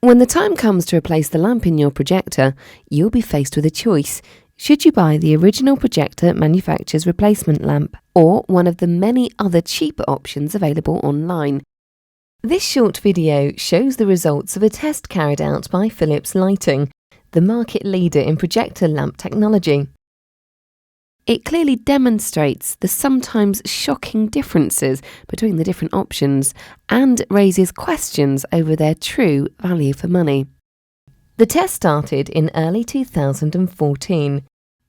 When the time comes to replace the lamp in your projector, you'll be faced with a choice. Should you buy the original projector manufacturer's replacement lamp, or one of the many other cheaper options available online? This short video shows the results of a test carried out by Philips Lighting, the market leader in projector lamp technology. It clearly demonstrates the sometimes shocking differences between the different options and raises questions over their true value for money. The test started in early 2014.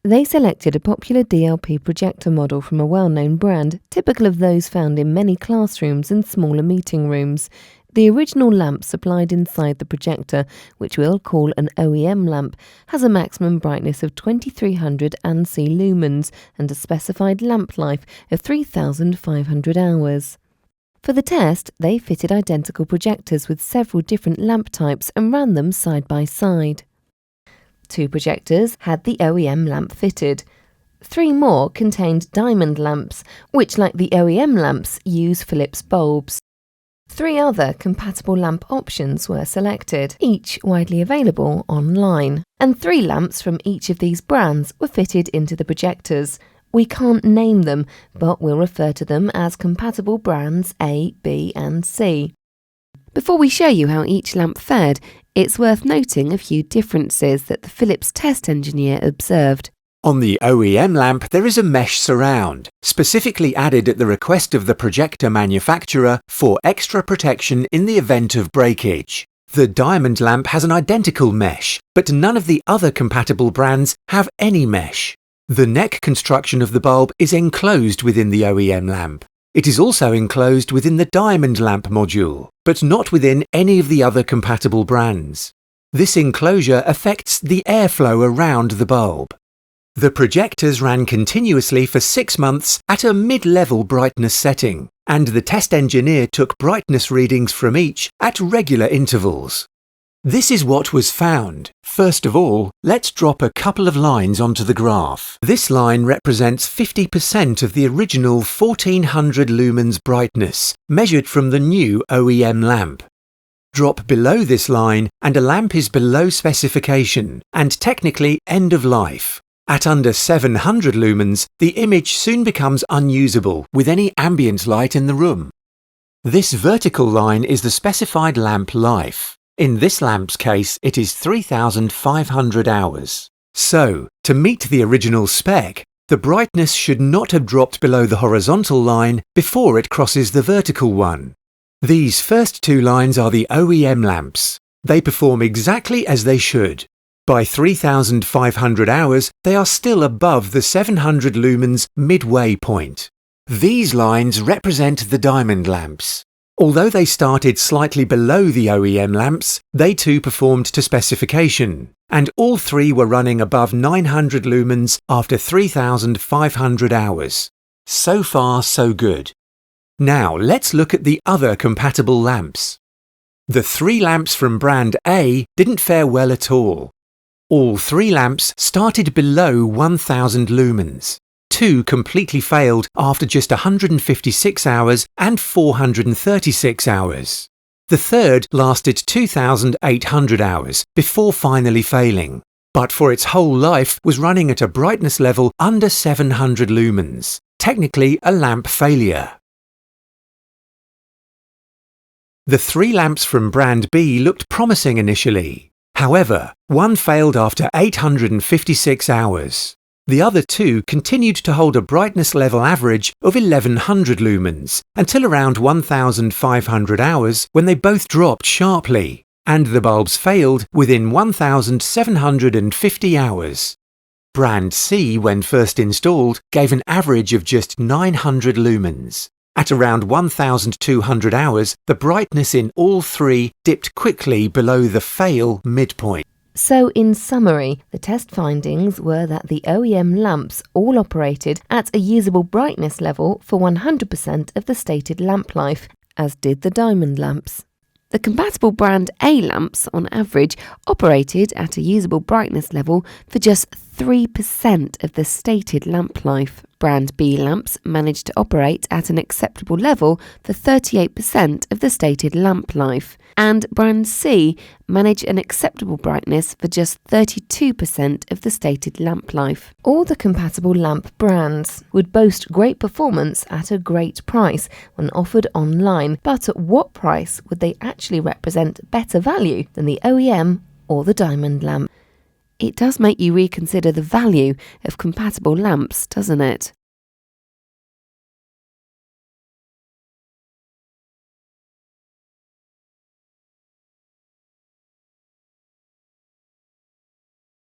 They selected a popular DLP projector model from a well-known brand, typical of those found in many classrooms and smaller meeting rooms. The original lamp supplied inside the projector, which we'll call an OEM lamp, has a maximum brightness of 2300 ANSI lumens and a specified lamp life of 3500 hours. For the test, they fitted identical projectors with several different lamp types and ran them side by side. 2 projectors had the OEM lamp fitted. 3 more contained diamond lamps, which, like the OEM lamps, use Philips bulbs. 3 other compatible lamp options were selected, each widely available online, and 3 lamps from each of these brands were fitted into the projectors. We can't name them, but we'll refer to them as compatible brands A, B and C. Before we show you how each lamp fared, it's worth noting a few differences that the Philips test engineer observed. On the OEM lamp, there is a mesh surround, specifically added at the request of the projector manufacturer for extra protection in the event of breakage. The diamond lamp has an identical mesh, but none of the other compatible brands have any mesh. The neck construction of the bulb is enclosed within the OEM lamp. It is also enclosed within the diamond lamp module, but not within any of the other compatible brands. This enclosure affects the airflow around the bulb. The projectors ran continuously for 6 months at a mid-level brightness setting, and the test engineer took brightness readings from each at regular intervals. This is what was found. First of all, let's drop a couple of lines onto the graph. This line represents 50% of the original 1400 lumens brightness, measured from the new OEM lamp. Drop below this line, and a lamp is below specification, and technically end of life. At under 700 lumens, the image soon becomes unusable with any ambient light in the room. This vertical line is the specified lamp life. In this lamp's case, it is 3500 hours. So, to meet the original spec, the brightness should not have dropped below the horizontal line before it crosses the vertical one. These first 2 lines are the OEM lamps. They perform exactly as they should. By 3500 hours, they are still above the 700 lumens midway point. These lines represent the diamond lamps. Although they started slightly below the OEM lamps, they too performed to specification, and all 3 were running above 900 lumens after 3500 hours. So far, so good. Now let's look at the other compatible lamps. The 3 lamps from brand A didn't fare well at all. All 3 lamps started below 1000 lumens. 2 completely failed after just 156 hours and 436 hours. The third lasted 2800 hours before finally failing, but for its whole life was running at a brightness level under 700 lumens, technically a lamp failure. The 3 lamps from brand B looked promising initially. However, one failed after 856 hours. The other 2 continued to hold a brightness level average of 1100 lumens until around 1500 hours, when they both dropped sharply, and the bulbs failed within 1750 hours. Brand C, when first installed, gave an average of just 900 lumens. At around 1200 hours, the brightness in all 3 dipped quickly below the fail midpoint. So, in summary, the test findings were that the OEM lamps all operated at a usable brightness level for 100% of the stated lamp life, as did the diamond lamps. The compatible brand A lamps, on average, operated at a usable brightness level for just 3% of the stated lamp life. Brand B lamps manage to operate at an acceptable level for 38% of the stated lamp life, and Brand C manage an acceptable brightness for just 32% of the stated lamp life. All the compatible lamp brands would boast great performance at a great price when offered online, but at what price would they actually represent better value than the OEM or the diamond lamp? It does make you reconsider the value of compatible lamps, doesn't it?